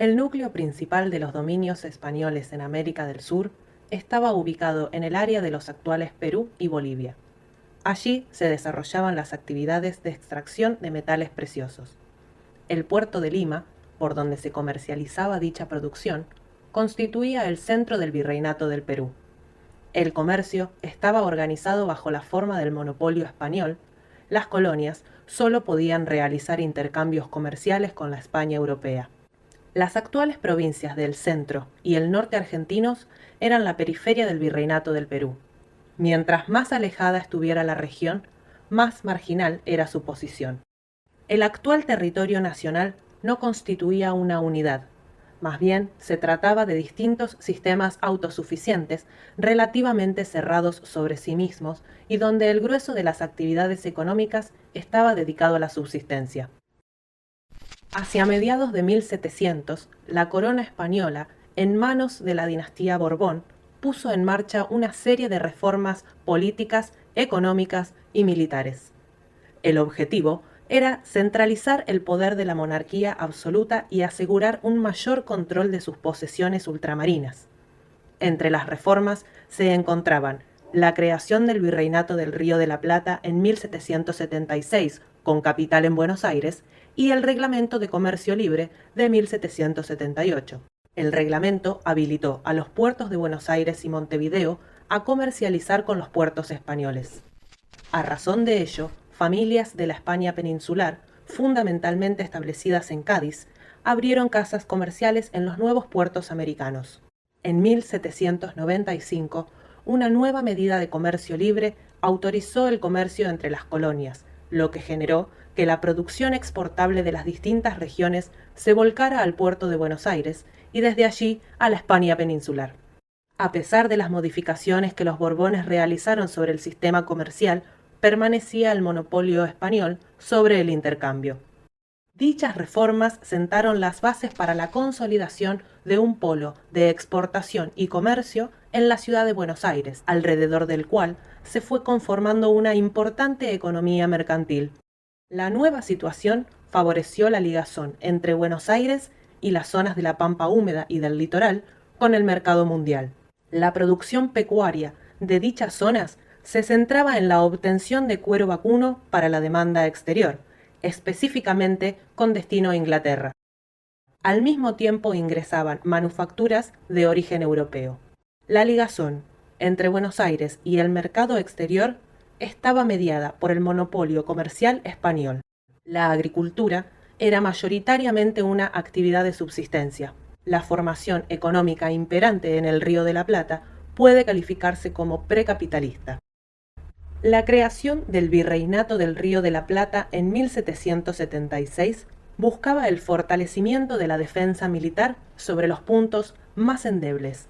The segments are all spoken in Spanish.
El núcleo principal de los dominios españoles en América del Sur estaba ubicado en el área de los actuales Perú y Bolivia. Allí se desarrollaban las actividades de extracción de metales preciosos. El puerto de Lima, por donde se comercializaba dicha producción, constituía el centro del virreinato del Perú. El comercio estaba organizado bajo la forma del monopolio español. Las colonias solo podían realizar intercambios comerciales con la España europea. Las actuales provincias del centro y el norte argentinos eran la periferia del virreinato del Perú. Mientras más alejada estuviera la región, más marginal era su posición. El actual territorio nacional no constituía una unidad, más bien se trataba de distintos sistemas autosuficientes relativamente cerrados sobre sí mismos y donde el grueso de las actividades económicas estaba dedicado a la subsistencia. Hacia mediados de 1700, la corona española, en manos de la dinastía Borbón, puso en marcha una serie de reformas políticas, económicas y militares. El objetivo era centralizar el poder de la monarquía absoluta y asegurar un mayor control de sus posesiones ultramarinas. Entre las reformas se encontraban la creación del Virreinato del Río de la Plata en 1776, con capital en Buenos Aires, y el Reglamento de Comercio Libre de 1778. El reglamento habilitó a los puertos de Buenos Aires y Montevideo a comercializar con los puertos españoles. A razón de ello, familias de la España peninsular, fundamentalmente establecidas en Cádiz, abrieron casas comerciales en los nuevos puertos americanos. En 1795, una nueva medida de comercio libre autorizó el comercio entre las colonias, lo que generó que la producción exportable de las distintas regiones se volcara al puerto de Buenos Aires y desde allí a la España peninsular. A pesar de las modificaciones que los Borbones realizaron sobre el sistema comercial, permanecía el monopolio español sobre el intercambio. Dichas reformas sentaron las bases para la consolidación de un polo de exportación y comercio en la ciudad de Buenos Aires, alrededor del cual se fue conformando una importante economía mercantil. La nueva situación favoreció la ligazón entre Buenos Aires y las zonas de la pampa húmeda y del litoral con el mercado mundial. La producción pecuaria de dichas zonas se centraba en la obtención de cuero vacuno para la demanda exterior, específicamente con destino a Inglaterra. Al mismo tiempo ingresaban manufacturas de origen europeo. La ligazón entre Buenos Aires y el mercado exterior estaba mediada por el monopolio comercial español. La agricultura era mayoritariamente una actividad de subsistencia. La formación económica imperante en el Río de la Plata puede calificarse como precapitalista. La creación del Virreinato del Río de la Plata en 1776 buscaba el fortalecimiento de la defensa militar sobre los puntos más endebles.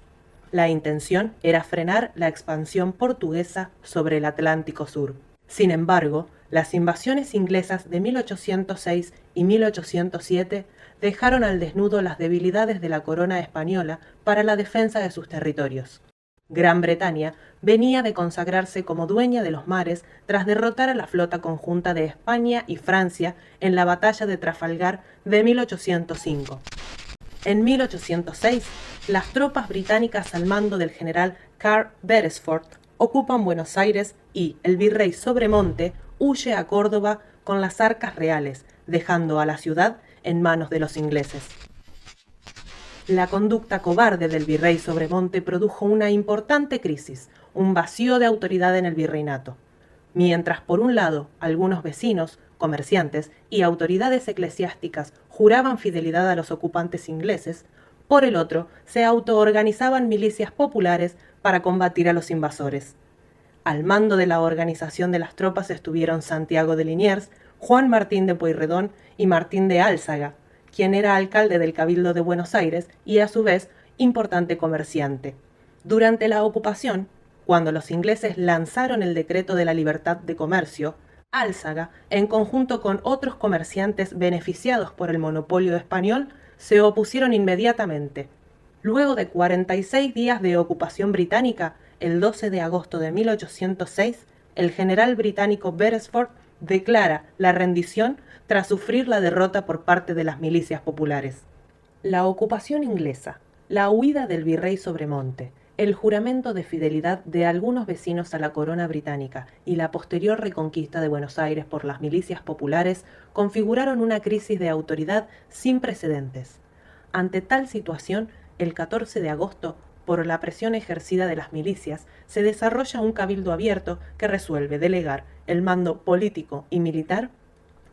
La intención era frenar la expansión portuguesa sobre el Atlántico Sur. Sin embargo, las invasiones inglesas de 1806 y 1807 dejaron al desnudo las debilidades de la corona española para la defensa de sus territorios. Gran Bretaña venía de consagrarse como dueña de los mares tras derrotar a la flota conjunta de España y Francia en la batalla de Trafalgar de 1805. En 1806, las tropas británicas al mando del general Carl Beresford ocupan Buenos Aires y el virrey Sobremonte huye a Córdoba con las arcas reales, dejando a la ciudad en manos de los ingleses. La conducta cobarde del virrey Sobremonte produjo una importante crisis, un vacío de autoridad en el virreinato. Mientras por un lado algunos vecinos, comerciantes y autoridades eclesiásticas juraban fidelidad a los ocupantes ingleses, por el otro se autoorganizaban milicias populares para combatir a los invasores. Al mando de la organización de las tropas estuvieron Santiago de Liniers, Juan Martín de Pueyrredón y Martín de Álzaga, quien era alcalde del Cabildo de Buenos Aires y a su vez importante comerciante. Durante la ocupación, cuando los ingleses lanzaron el decreto de la libertad de comercio, Álzaga, en conjunto con otros comerciantes beneficiados por el monopolio español, se opusieron inmediatamente. Luego de 46 días de ocupación británica, el 12 de agosto de 1806, el general británico Beresford declara la rendición tras sufrir la derrota por parte de las milicias populares. La ocupación inglesa, la huida del virrey Sobremonte, el juramento de fidelidad de algunos vecinos a la corona británica y la posterior reconquista de Buenos Aires por las milicias populares configuraron una crisis de autoridad sin precedentes. Ante tal situación, el 14 de agosto, por la presión ejercida de las milicias, se desarrolla un cabildo abierto que resuelve delegar el mando político y militar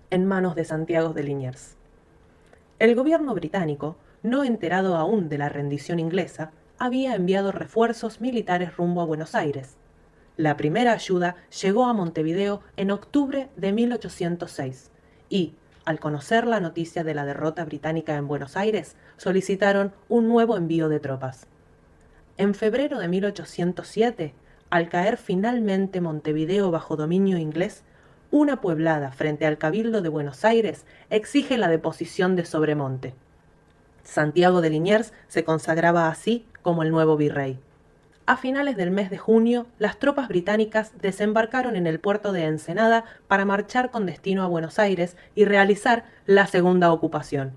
en manos de Santiago de Liniers. El gobierno británico, no enterado aún de la rendición inglesa, había enviado refuerzos militares rumbo a Buenos Aires. La primera ayuda llegó a Montevideo en octubre de 1806 y, al conocer la noticia de la derrota británica en Buenos Aires, solicitaron un nuevo envío de tropas. En febrero de 1807, al caer finalmente Montevideo bajo dominio inglés, una pueblada frente al Cabildo de Buenos Aires exige la deposición de Sobremonte. Santiago de Liniers se consagraba así como el nuevo virrey. A finales del mes de junio, las tropas británicas desembarcaron en el puerto de Ensenada para marchar con destino a Buenos Aires y realizar la segunda ocupación.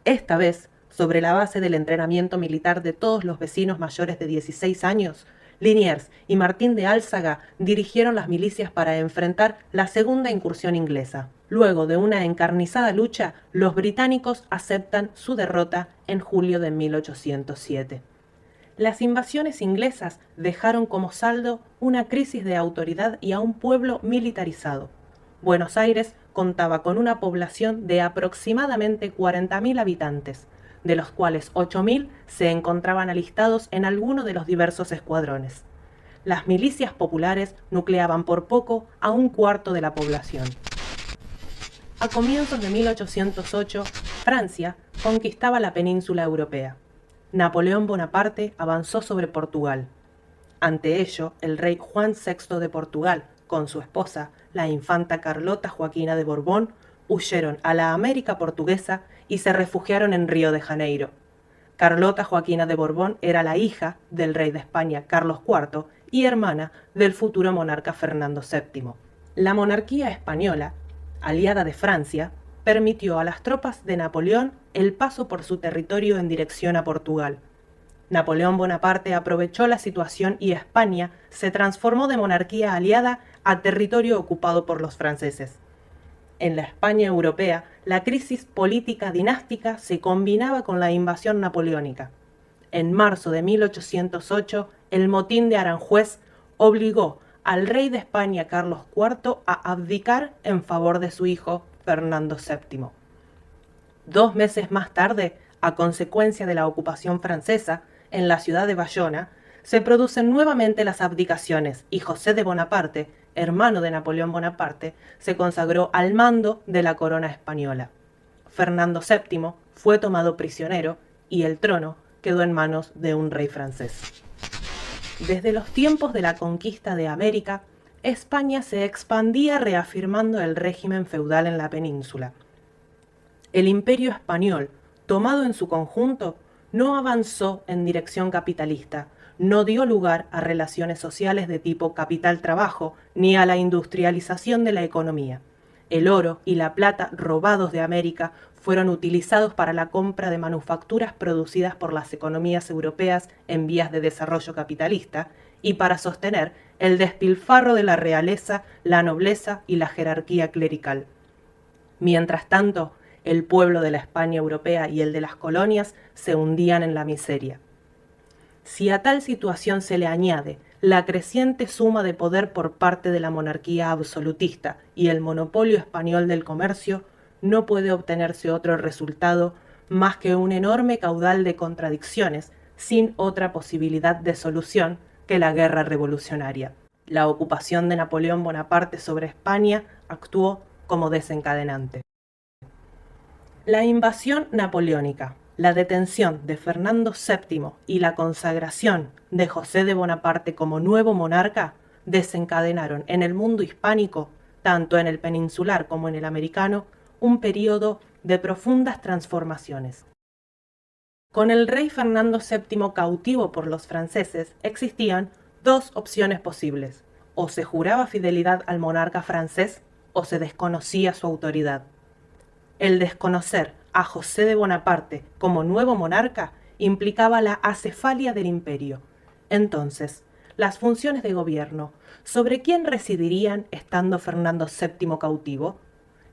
Esta vez, sobre la base del entrenamiento militar de todos los vecinos mayores de 16 años, Liniers y Martín de Álzaga dirigieron las milicias para enfrentar la segunda incursión inglesa. Luego de una encarnizada lucha, los británicos aceptan su derrota en julio de 1807. Las invasiones inglesas dejaron como saldo una crisis de autoridad y a un pueblo militarizado. Buenos Aires contaba con una población de aproximadamente 40.000 habitantes, de los cuales 8.000 se encontraban alistados en alguno de los diversos escuadrones. Las milicias populares nucleaban por poco a un cuarto de la población. A comienzos de 1808, Francia conquistaba la península europea. Napoleón Bonaparte avanzó sobre Portugal. Ante ello, el rey Juan VI de Portugal, con su esposa, la infanta Carlota Joaquina de Borbón, huyeron a la América portuguesa y se refugiaron en Río de Janeiro. Carlota Joaquina de Borbón era la hija del rey de España Carlos IV y hermana del futuro monarca Fernando VII. La monarquía española, aliada de Francia, permitió a las tropas de Napoleón el paso por su territorio en dirección a Portugal. Napoleón Bonaparte aprovechó la situación y España se transformó de monarquía aliada a territorio ocupado por los franceses. En la España europea, la crisis política dinástica se combinaba con la invasión napoleónica. En marzo de 1808, el motín de Aranjuez obligó al rey de España Carlos IV a abdicar en favor de su hijo Fernando VII. 2 meses más tarde, a consecuencia de la ocupación francesa, en la ciudad de Bayona, se producen nuevamente las abdicaciones y José de Bonaparte, hermano de Napoleón Bonaparte, se consagró al mando de la corona española. Fernando VII fue tomado prisionero y el trono quedó en manos de un rey francés. Desde los tiempos de la conquista de América, España se expandía reafirmando el régimen feudal en la península. El imperio español, tomado en su conjunto, no avanzó en dirección capitalista, no dio lugar a relaciones sociales de tipo capital-trabajo ni a la industrialización de la economía. El oro y la plata robados de América fueron utilizados para la compra de manufacturas producidas por las economías europeas en vías de desarrollo capitalista y para sostener el despilfarro de la realeza, la nobleza y la jerarquía clerical. Mientras tanto, el pueblo de la España europea y el de las colonias se hundían en la miseria. Si a tal situación se le añade la creciente suma de poder por parte de la monarquía absolutista y el monopolio español del comercio, no puede obtenerse otro resultado más que un enorme caudal de contradicciones sin otra posibilidad de solución que la guerra revolucionaria. La ocupación de Napoleón Bonaparte sobre España actuó como desencadenante. La invasión napoleónica, la detención de Fernando VII y la consagración de José de Bonaparte como nuevo monarca desencadenaron en el mundo hispánico, tanto en el peninsular como en el americano, un período de profundas transformaciones. Con el rey Fernando VII cautivo por los franceses, existían 2 opciones posibles: o se juraba fidelidad al monarca francés o se desconocía su autoridad. El desconocer a José de Bonaparte como nuevo monarca implicaba la acefalia del imperio. Entonces, las funciones de gobierno, ¿sobre quién residirían estando Fernando VII cautivo?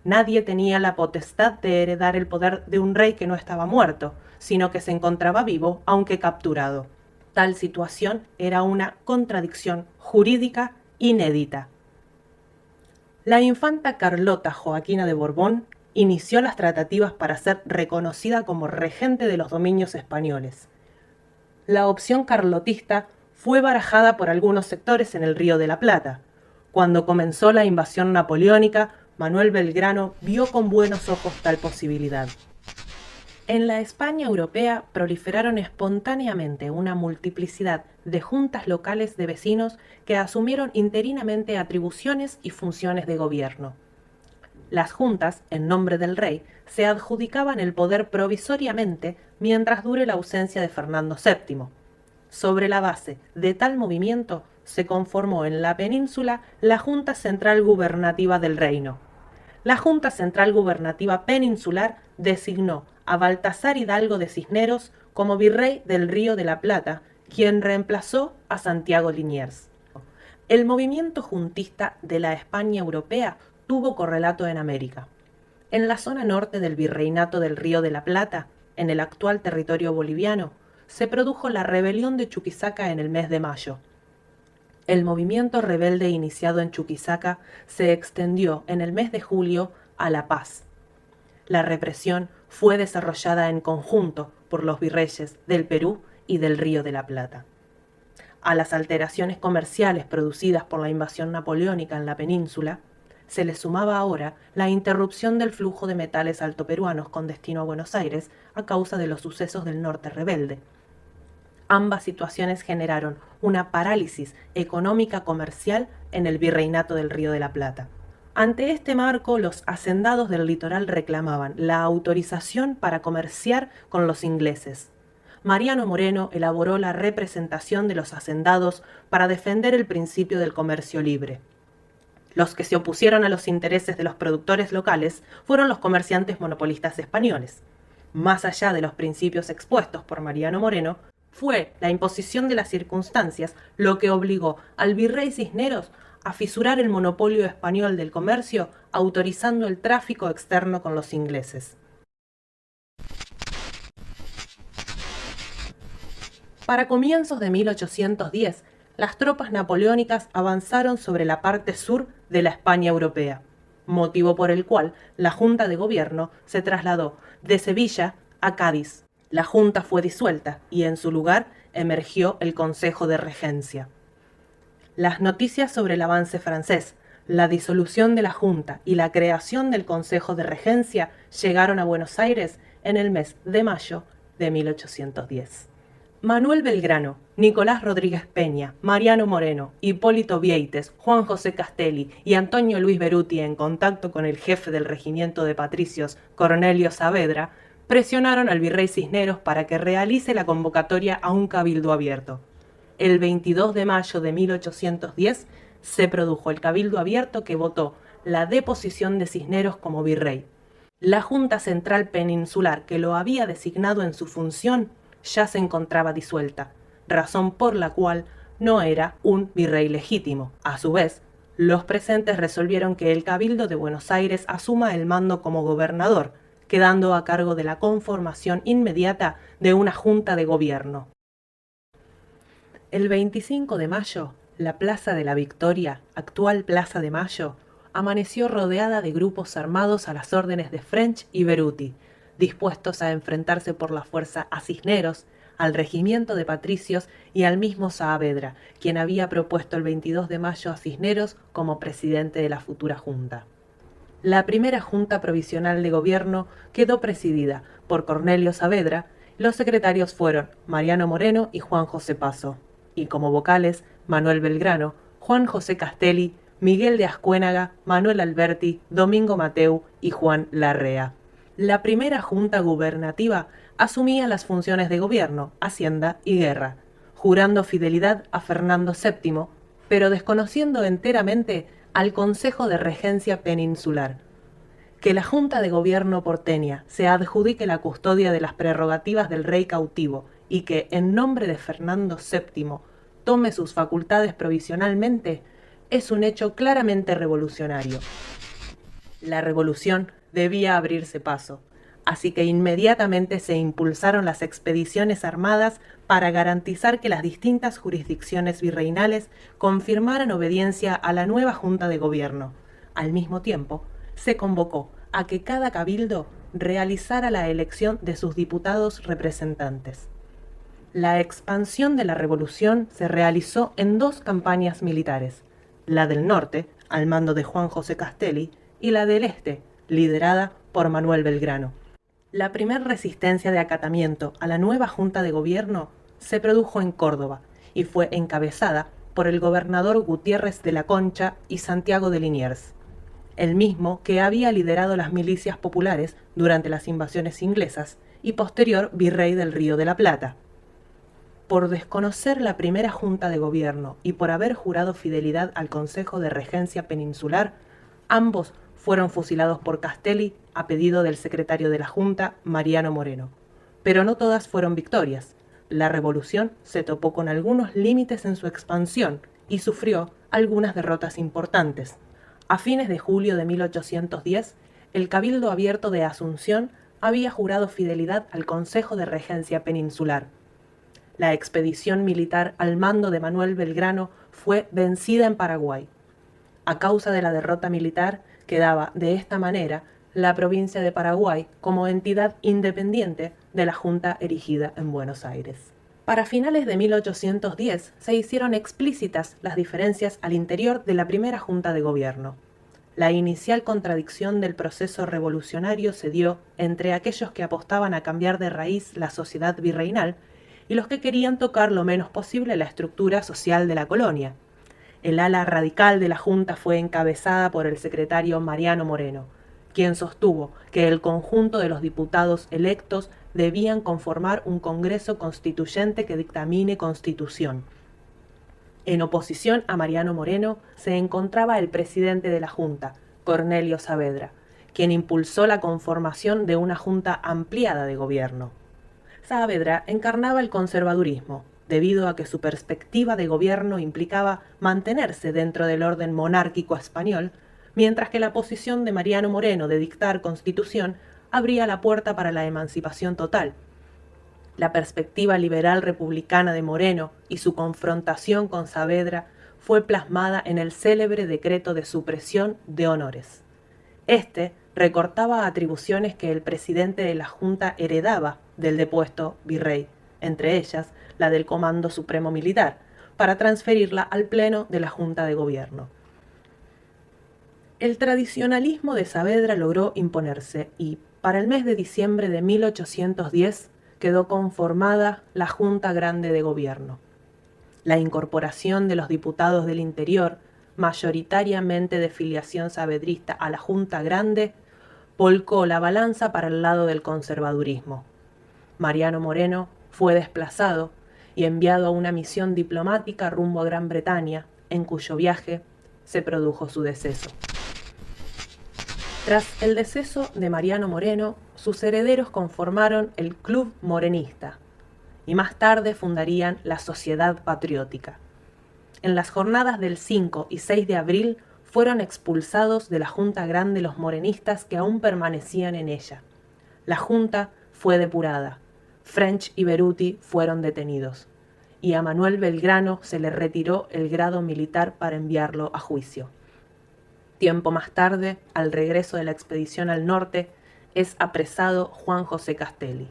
Nadie tenía la potestad de heredar el poder de un rey que no estaba muerto, sino que se encontraba vivo, aunque capturado. Tal situación era una contradicción jurídica inédita. La infanta Carlota Joaquina de Borbón inició las tratativas para ser reconocida como regente de los dominios españoles. La opción carlotista fue barajada por algunos sectores en el Río de la Plata. Cuando comenzó la invasión napoleónica, Manuel Belgrano vio con buenos ojos tal posibilidad. En la España europea proliferaron espontáneamente una multiplicidad de juntas locales de vecinos que asumieron interinamente atribuciones y funciones de gobierno. Las juntas, en nombre del rey, se adjudicaban el poder provisoriamente mientras dure la ausencia de Fernando VII. Sobre la base de tal movimiento se conformó en la península la Junta Central Gubernativa del Reino. La Junta Central Gubernativa Peninsular designó a Baltasar Hidalgo de Cisneros como virrey del Río de la Plata, quien reemplazó a Santiago Liniers. El movimiento juntista de la España europea tuvo correlato en América. En la zona norte del virreinato del Río de la Plata, en el actual territorio boliviano, se produjo la rebelión de Chuquisaca en el mes de mayo. El movimiento rebelde iniciado en Chuquisaca se extendió en el mes de julio a La Paz. La represión fue desarrollada en conjunto por los virreyes del Perú y del Río de la Plata. A las alteraciones comerciales producidas por la invasión napoleónica en la península, se le sumaba ahora la interrupción del flujo de metales altoperuanos con destino a Buenos Aires a causa de los sucesos del norte rebelde. Ambas situaciones generaron una parálisis económica comercial en el virreinato del Río de la Plata. Ante este marco, los hacendados del litoral reclamaban la autorización para comerciar con los ingleses. Mariano Moreno elaboró la representación de los hacendados para defender el principio del comercio libre. Los que se opusieron a los intereses de los productores locales fueron los comerciantes monopolistas españoles. Más allá de los principios expuestos por Mariano Moreno, fue la imposición de las circunstancias lo que obligó al virrey Cisneros a fisurar el monopolio español del comercio, autorizando el tráfico externo con los ingleses. Para comienzos de 1810, las tropas napoleónicas avanzaron sobre la parte sur de la España europea, motivo por el cual la Junta de Gobierno se trasladó de Sevilla a Cádiz. La Junta fue disuelta y en su lugar emergió el Consejo de Regencia. Las noticias sobre el avance francés, la disolución de la Junta y la creación del Consejo de Regencia llegaron a Buenos Aires en el mes de mayo de 1810. Manuel Belgrano, Nicolás Rodríguez Peña, Mariano Moreno, Hipólito Vieites, Juan José Castelli y Antonio Luis Beruti, en contacto con el jefe del regimiento de patricios, Cornelio Saavedra, presionaron al virrey Cisneros para que realice la convocatoria a un cabildo abierto. El 22 de mayo de 1810 se produjo el cabildo abierto que votó la deposición de Cisneros como virrey. La Junta Central Peninsular, que lo había designado en su función, ya se encontraba disuelta, razón por la cual no era un virrey legítimo. A su vez, los presentes resolvieron que el Cabildo de Buenos Aires asuma el mando como gobernador, quedando a cargo de la conformación inmediata de una junta de gobierno. El 25 de mayo, la Plaza de la Victoria, actual Plaza de Mayo, amaneció rodeada de grupos armados a las órdenes de French y Beruti, dispuestos a enfrentarse por la fuerza a Cisneros, al regimiento de patricios y al mismo Saavedra, quien había propuesto el 22 de mayo a Cisneros como presidente de la futura junta. La primera junta provisional de gobierno quedó presidida por Cornelio Saavedra. Los secretarios fueron Mariano Moreno y Juan José Paso, y como vocales Manuel Belgrano, Juan José Castelli, Miguel de Ascuénaga, Manuel Alberti, Domingo Mateu y Juan Larrea. La primera junta gubernativa asumía las funciones de gobierno, hacienda y guerra, jurando fidelidad a Fernando VII, pero desconociendo enteramente al Consejo de Regencia Peninsular, que la Junta de Gobierno porteña se adjudique la custodia de las prerrogativas del rey cautivo y que, en nombre de Fernando VII, tome sus facultades provisionalmente, es un hecho claramente revolucionario. La revolución debía abrirse paso, así que inmediatamente se impulsaron las expediciones armadas para garantizar que las distintas jurisdicciones virreinales confirmaran obediencia a la nueva Junta de Gobierno. Al mismo tiempo, se convocó a que cada cabildo realizara la elección de sus diputados representantes. La expansión de la revolución se realizó en dos campañas militares, la del norte, al mando de Juan José Castelli, y la del este, liderada por Manuel Belgrano. La primera resistencia de acatamiento a la nueva Junta de Gobierno se produjo en Córdoba y fue encabezada por el gobernador Gutiérrez de la Concha y Santiago de Liniers, el mismo que había liderado las milicias populares durante las invasiones inglesas y posterior virrey del Río de la Plata. Por desconocer la primera Junta de Gobierno y por haber jurado fidelidad al Consejo de Regencia Peninsular, ambos fueron fusilados por Castelli a pedido del secretario de la Junta, Mariano Moreno. Pero no todas fueron victorias. La revolución se topó con algunos límites en su expansión y sufrió algunas derrotas importantes. A fines de julio de 1810, el Cabildo Abierto de Asunción había jurado fidelidad al Consejo de Regencia Peninsular. La expedición militar al mando de Manuel Belgrano fue vencida en Paraguay. A causa de la derrota militar, quedaba de esta manera la provincia de Paraguay como entidad independiente de la Junta erigida en Buenos Aires. Para finales de 1810 se hicieron explícitas las diferencias al interior de la primera Junta de Gobierno. La inicial contradicción del proceso revolucionario se dio entre aquellos que apostaban a cambiar de raíz la sociedad virreinal y los que querían tocar lo menos posible la estructura social de la colonia. El ala radical de la Junta fue encabezada por el secretario Mariano Moreno, quien sostuvo que el conjunto de los diputados electos debían conformar un Congreso Constituyente que dictamine Constitución. En oposición a Mariano Moreno se encontraba el presidente de la Junta, Cornelio Saavedra, quien impulsó la conformación de una Junta ampliada de gobierno. Saavedra encarnaba el conservadurismo, debido a que su perspectiva de gobierno implicaba mantenerse dentro del orden monárquico español, mientras que la posición de Mariano Moreno de dictar constitución abría la puerta para la emancipación total. La perspectiva liberal republicana de Moreno y su confrontación con Saavedra fue plasmada en el célebre decreto de supresión de honores. Este recortaba atribuciones que el presidente de la Junta heredaba del depuesto virrey, entre ellas la del Comando Supremo Militar, para transferirla al Pleno de la Junta de Gobierno. El tradicionalismo de Saavedra logró imponerse y, para el mes de diciembre de 1810, quedó conformada la Junta Grande de Gobierno. La incorporación de los diputados del interior, mayoritariamente de filiación saavedrista a la Junta Grande, volcó la balanza para el lado del conservadurismo. Mariano Moreno fue desplazado y enviado a una misión diplomática rumbo a Gran Bretaña, en cuyo viaje se produjo su deceso. Tras el deceso de Mariano Moreno, sus herederos conformaron el Club Morenista y más tarde fundarían la Sociedad Patriótica. En las jornadas del 5 y 6 de abril fueron expulsados de la Junta Grande los morenistas que aún permanecían en ella. La Junta fue depurada. French y Beruti fueron detenidos, y a Manuel Belgrano se le retiró el grado militar para enviarlo a juicio. Tiempo más tarde, al regreso de la expedición al norte, es apresado Juan José Castelli.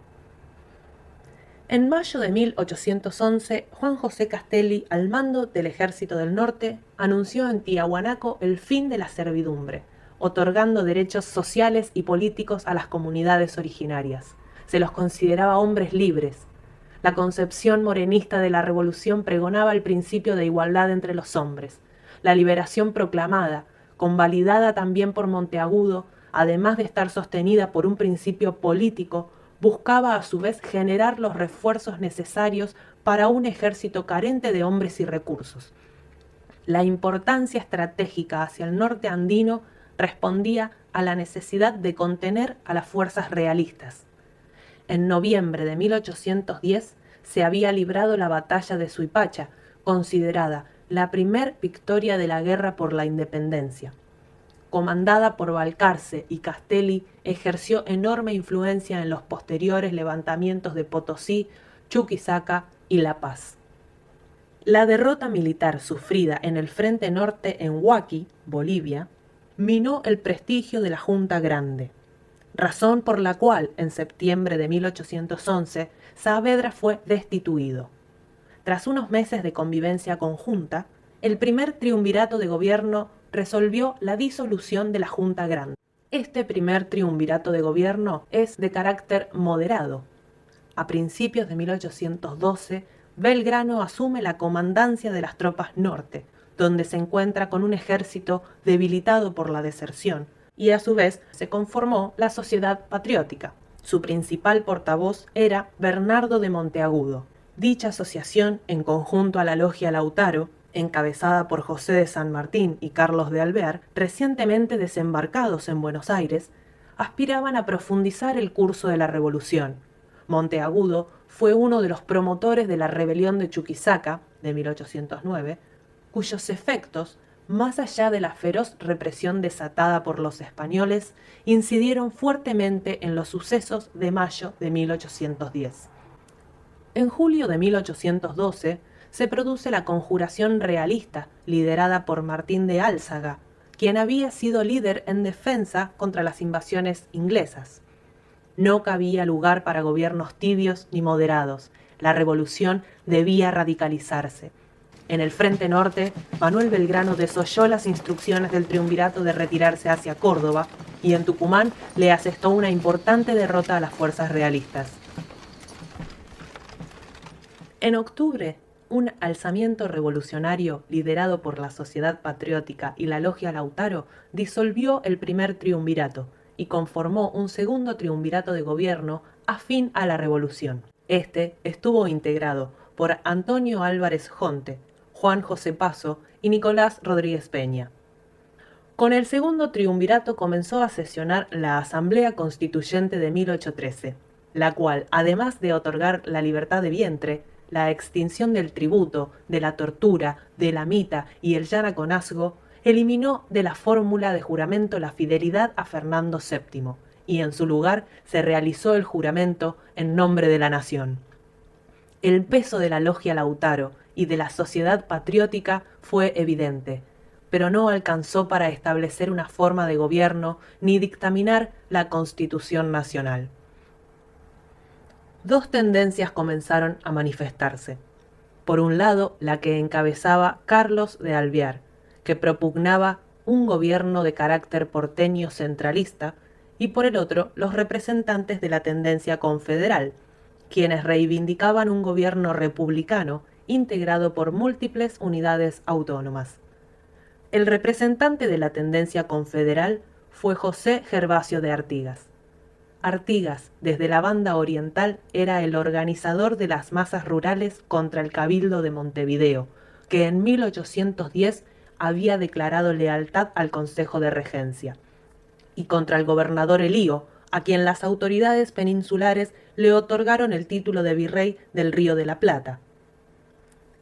En mayo de 1811, Juan José Castelli, al mando del Ejército del Norte, anunció en Tiahuanaco el fin de la servidumbre, otorgando derechos sociales y políticos a las comunidades originarias. Se los consideraba hombres libres. La concepción morenista de la revolución pregonaba el principio de igualdad entre los hombres. La liberación proclamada, convalidada también por Monteagudo, además de estar sostenida por un principio político, buscaba a su vez generar los refuerzos necesarios para un ejército carente de hombres y recursos. La importancia estratégica hacia el norte andino respondía a la necesidad de contener a las fuerzas realistas. En noviembre de 1810 se había librado la batalla de Suipacha, considerada la primer victoria de la guerra por la independencia. Comandada por Balcarce y Castelli, ejerció enorme influencia en los posteriores levantamientos de Potosí, Chuquisaca y La Paz. La derrota militar sufrida en el frente norte en Huaqui, Bolivia, minó el prestigio de la Junta Grande, razón por la cual en septiembre de 1811 Saavedra fue destituido. Tras unos meses de convivencia conjunta, el primer triunvirato de gobierno resolvió la disolución de la Junta Grande. Este primer triunvirato de gobierno es de carácter moderado. A principios de 1812, Belgrano asume la comandancia de las tropas norte, donde se encuentra con un ejército debilitado por la deserción, y a su vez se conformó la Sociedad Patriótica. Su principal portavoz era Bernardo de Monteagudo. Dicha asociación, en conjunto a la Logia Lautaro, encabezada por José de San Martín y Carlos de Alvear, recientemente desembarcados en Buenos Aires, aspiraban a profundizar el curso de la revolución. Monteagudo fue uno de los promotores de la rebelión de Chuquisaca, de 1809, cuyos efectos, más allá de la feroz represión desatada por los españoles, incidieron fuertemente en los sucesos de mayo de 1810. En julio de 1812 se produce la conjuración realista liderada por Martín de Álzaga, quien había sido líder en defensa contra las invasiones inglesas. No cabía lugar para gobiernos tibios ni moderados. La revolución debía radicalizarse. En el frente norte, Manuel Belgrano desoyó las instrucciones del triunvirato de retirarse hacia Córdoba y en Tucumán le asestó una importante derrota a las fuerzas realistas. En octubre, un alzamiento revolucionario liderado por la Sociedad Patriótica y la Logia Lautaro disolvió el primer triunvirato y conformó un segundo triunvirato de gobierno afín a la revolución. Este estuvo integrado por Antonio Álvarez Jonte, Juan José Paso y Nicolás Rodríguez Peña. Con el segundo triunvirato comenzó a sesionar la Asamblea Constituyente de 1813, la cual, además de otorgar la libertad de vientre, la extinción del tributo, de la tortura, de la mita y el yanaconazgo, eliminó de la fórmula de juramento la fidelidad a Fernando VII, y en su lugar se realizó el juramento en nombre de la nación. El peso de la Logia Lautaro y de la Sociedad Patriótica fue evidente, pero no alcanzó para establecer una forma de gobierno ni dictaminar la Constitución Nacional. Dos tendencias comenzaron a manifestarse. Por un lado, la que encabezaba Carlos de Alvear, que propugnaba un gobierno de carácter porteño centralista, y por el otro, los representantes de la tendencia confederal, quienes reivindicaban un gobierno republicano integrado por múltiples unidades autónomas. El representante de la tendencia confederal fue José Gervasio de Artigas. Artigas, desde la banda oriental, era el organizador de las masas rurales contra el Cabildo de Montevideo, que en 1810 había declarado lealtad al Consejo de Regencia, y contra el gobernador Elío, a quien las autoridades peninsulares le otorgaron el título de virrey del Río de la Plata.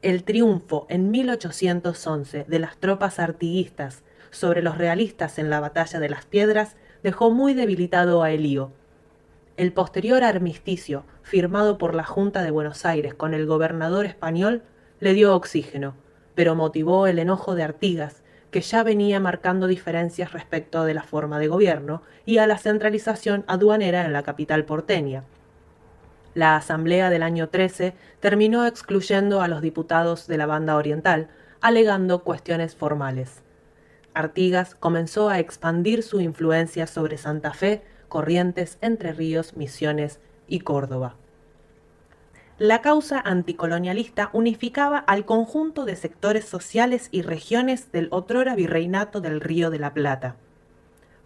El triunfo en 1811 de las tropas artiguistas sobre los realistas en la Batalla de las Piedras dejó muy debilitado a Elío. El posterior armisticio, firmado por la Junta de Buenos Aires con el gobernador español, le dio oxígeno, pero motivó el enojo de Artigas, que ya venía marcando diferencias respecto de la forma de gobierno y a la centralización aduanera en la capital porteña. La asamblea del año 13 terminó excluyendo a los diputados de la banda oriental, alegando cuestiones formales. Artigas comenzó a expandir su influencia sobre Santa Fe, Corrientes, Entre Ríos, Misiones y Córdoba. La causa anticolonialista unificaba al conjunto de sectores sociales y regiones del otrora virreinato del Río de la Plata.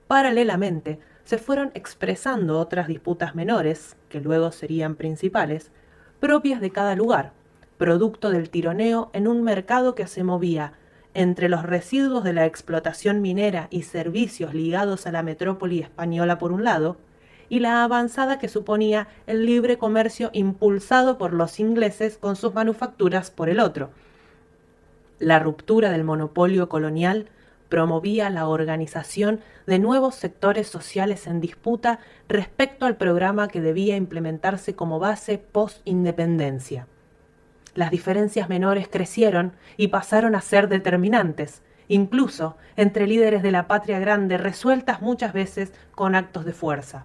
Paralelamente, se fueron expresando otras disputas menores, que luego serían principales, propias de cada lugar, producto del tironeo en un mercado que se movía entre los residuos de la explotación minera y servicios ligados a la metrópoli española por un lado, y la avanzada que suponía el libre comercio impulsado por los ingleses con sus manufacturas por el otro. La ruptura del monopolio colonial promovía la organización de nuevos sectores sociales en disputa respecto al programa que debía implementarse como base post-independencia. Las diferencias menores crecieron y pasaron a ser determinantes, incluso entre líderes de la patria grande, resueltas muchas veces con actos de fuerza.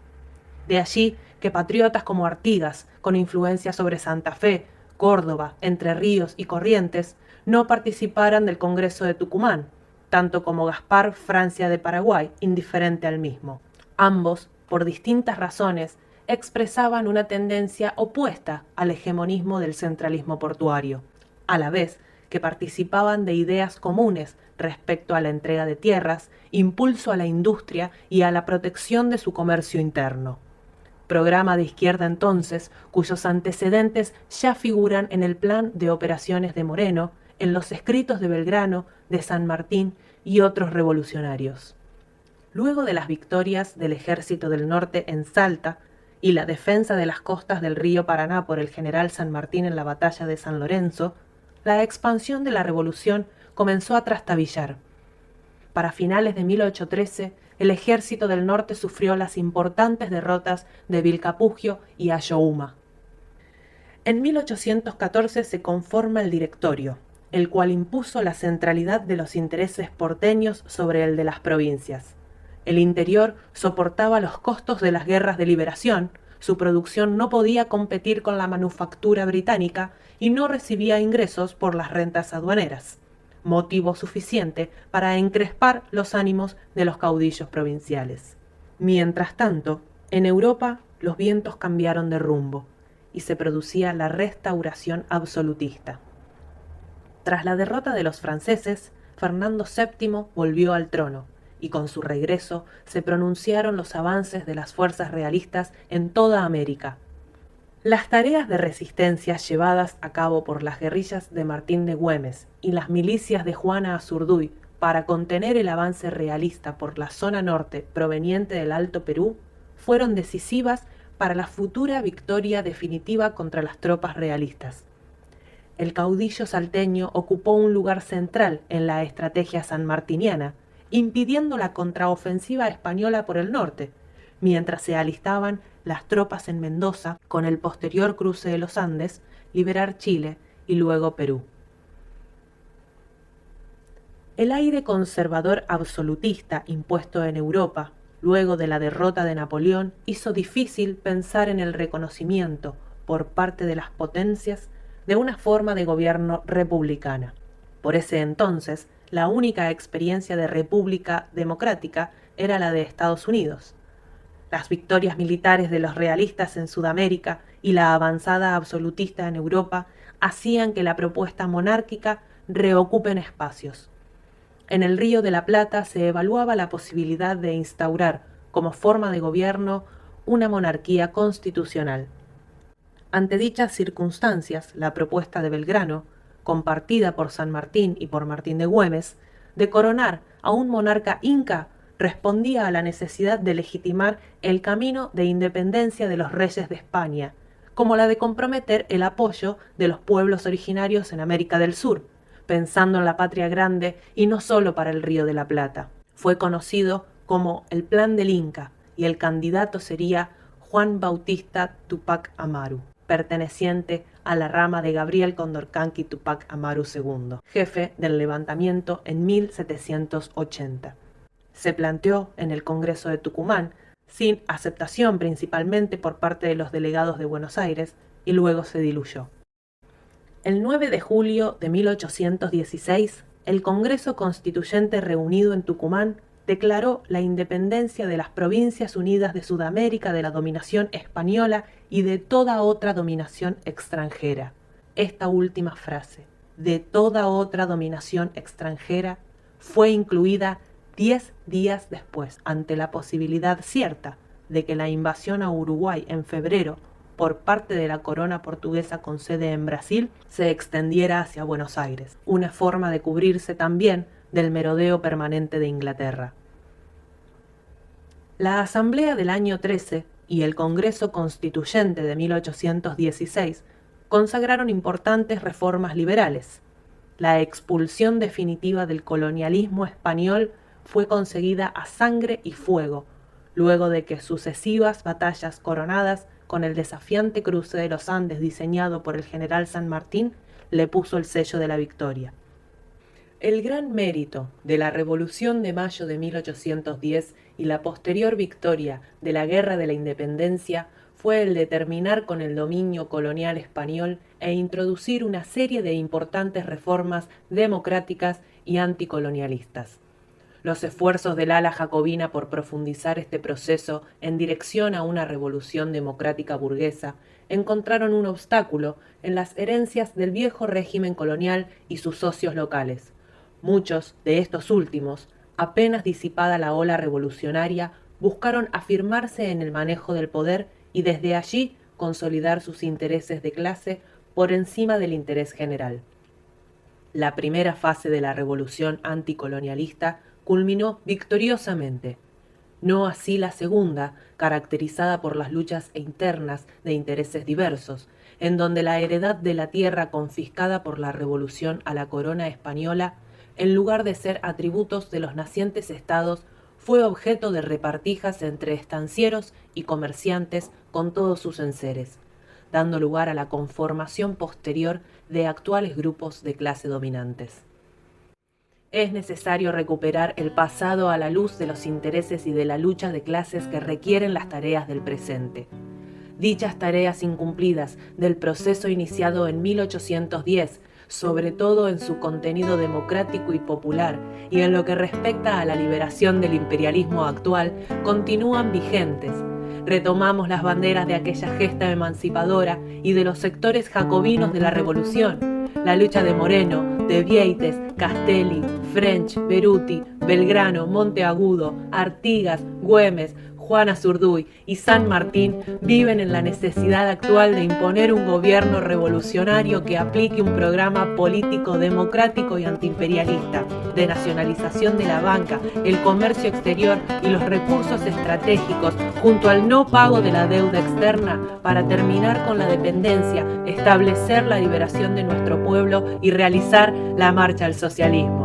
De allí que patriotas como Artigas, con influencia sobre Santa Fe, Córdoba, Entre Ríos y Corrientes, no participaran del Congreso de Tucumán, tanto como Gaspar Francia de Paraguay, indiferente al mismo. Ambos, por distintas razones, expresaban una tendencia opuesta al hegemonismo del centralismo portuario, a la vez que participaban de ideas comunes respecto a la entrega de tierras, impulso a la industria y a la protección de su comercio interno. Programa de izquierda entonces, cuyos antecedentes ya figuran en el plan de operaciones de Moreno, en los escritos de Belgrano, de San Martín y otros revolucionarios. Luego de las victorias del Ejército del Norte en Salta y la defensa de las costas del río Paraná por el general San Martín en la batalla de San Lorenzo, la expansión de la revolución comenzó a trastabillar. Para finales de 1813, el Ejército del Norte sufrió las importantes derrotas de Vilcapugio y Ayohuma. En 1814 se conforma el Directorio, el cual impuso la centralidad de los intereses porteños sobre el de las provincias. El interior soportaba los costos de las guerras de liberación, su producción no podía competir con la manufactura británica y no recibía ingresos por las rentas aduaneras, motivo suficiente para encrespar los ánimos de los caudillos provinciales. Mientras tanto, en Europa los vientos cambiaron de rumbo y se producía la restauración absolutista. Tras la derrota de los franceses, Fernando VII volvió al trono, y con su regreso se pronunciaron los avances de las fuerzas realistas en toda América. Las tareas de resistencia llevadas a cabo por las guerrillas de Martín de Güemes y las milicias de Juana Azurduy para contener el avance realista por la zona norte proveniente del Alto Perú fueron decisivas para la futura victoria definitiva contra las tropas realistas. El caudillo salteño ocupó un lugar central en la estrategia sanmartiniana, impidiendo la contraofensiva española por el norte, mientras se alistaban las tropas en Mendoza con el posterior cruce de los Andes, liberar Chile y luego Perú. El aire conservador absolutista impuesto en Europa, luego de la derrota de Napoleón, hizo difícil pensar en el reconocimiento, por parte de las potencias, de una forma de gobierno republicana. Por ese entonces, la única experiencia de república democrática era la de Estados Unidos. Las victorias militares de los realistas en Sudamérica y la avanzada absolutista en Europa hacían que la propuesta monárquica reocupen espacios. En el Río de la Plata se evaluaba la posibilidad de instaurar, como forma de gobierno, una monarquía constitucional. Ante dichas circunstancias, la propuesta de Belgrano, compartida por San Martín y por Martín de Güemes, de coronar a un monarca inca respondía a la necesidad de legitimar el camino de independencia de los reyes de España, como la de comprometer el apoyo de los pueblos originarios en América del Sur, pensando en la patria grande y no solo para el Río de la Plata. Fue conocido como el Plan del Inca y el candidato sería Juan Bautista Tupac Amaru, perteneciente a la rama de Gabriel Condorcanqui Tupac Amaru II, jefe del levantamiento en 1780. Se planteó en el Congreso de Tucumán, sin aceptación principalmente por parte de los delegados de Buenos Aires, y luego se diluyó. El 9 de julio de 1816, el Congreso Constituyente reunido en Tucumán declaró la independencia de las Provincias Unidas de Sudamérica de la dominación española y de toda otra dominación extranjera. Esta última frase, de toda otra dominación extranjera, fue incluida 10 días después, ante la posibilidad cierta de que la invasión a Uruguay en febrero por parte de la corona portuguesa con sede en Brasil se extendiera hacia Buenos Aires, una forma de cubrirse también del merodeo permanente de Inglaterra. La Asamblea del año 13 y el Congreso Constituyente de 1816 consagraron importantes reformas liberales. La expulsión definitiva del colonialismo español fue conseguida a sangre y fuego, luego de que sucesivas batallas coronadas con el desafiante cruce de los Andes diseñado por el general San Martín le puso el sello de la victoria. El gran mérito de la Revolución de Mayo de 1810 y la posterior victoria de la Guerra de la Independencia fue el de terminar con el dominio colonial español e introducir una serie de importantes reformas democráticas y anticolonialistas. Los esfuerzos del ala jacobina por profundizar este proceso en dirección a una revolución democrática burguesa encontraron un obstáculo en las herencias del viejo régimen colonial y sus socios locales. Muchos de estos últimos, apenas disipada la ola revolucionaria, buscaron afirmarse en el manejo del poder y desde allí consolidar sus intereses de clase por encima del interés general. La primera fase de la revolución anticolonialista culminó victoriosamente. No así la segunda, caracterizada por las luchas internas de intereses diversos, en donde la heredad de la tierra confiscada por la revolución a la corona española, en lugar de ser atributos de los nacientes estados, fue objeto de repartijas entre estancieros y comerciantes con todos sus enseres, dando lugar a la conformación posterior de actuales grupos de clase dominantes. Es necesario recuperar el pasado a la luz de los intereses y de la lucha de clases que requieren las tareas del presente. Dichas tareas incumplidas del proceso iniciado en 1810, sobre todo en su contenido democrático y popular, y en lo que respecta a la liberación del imperialismo actual, continúan vigentes. Retomamos las banderas de aquella gesta emancipadora y de los sectores jacobinos de la Revolución, la lucha de Moreno, de Vieites, Castelli, French, Beruti, Belgrano, Monteagudo, Artigas, Güemes, Juan Azurduy y San Martín viven en la necesidad actual de imponer un gobierno revolucionario que aplique un programa político democrático y antiimperialista, de nacionalización de la banca, el comercio exterior y los recursos estratégicos, junto al no pago de la deuda externa, para terminar con la dependencia, establecer la liberación de nuestro pueblo y realizar la marcha al socialismo.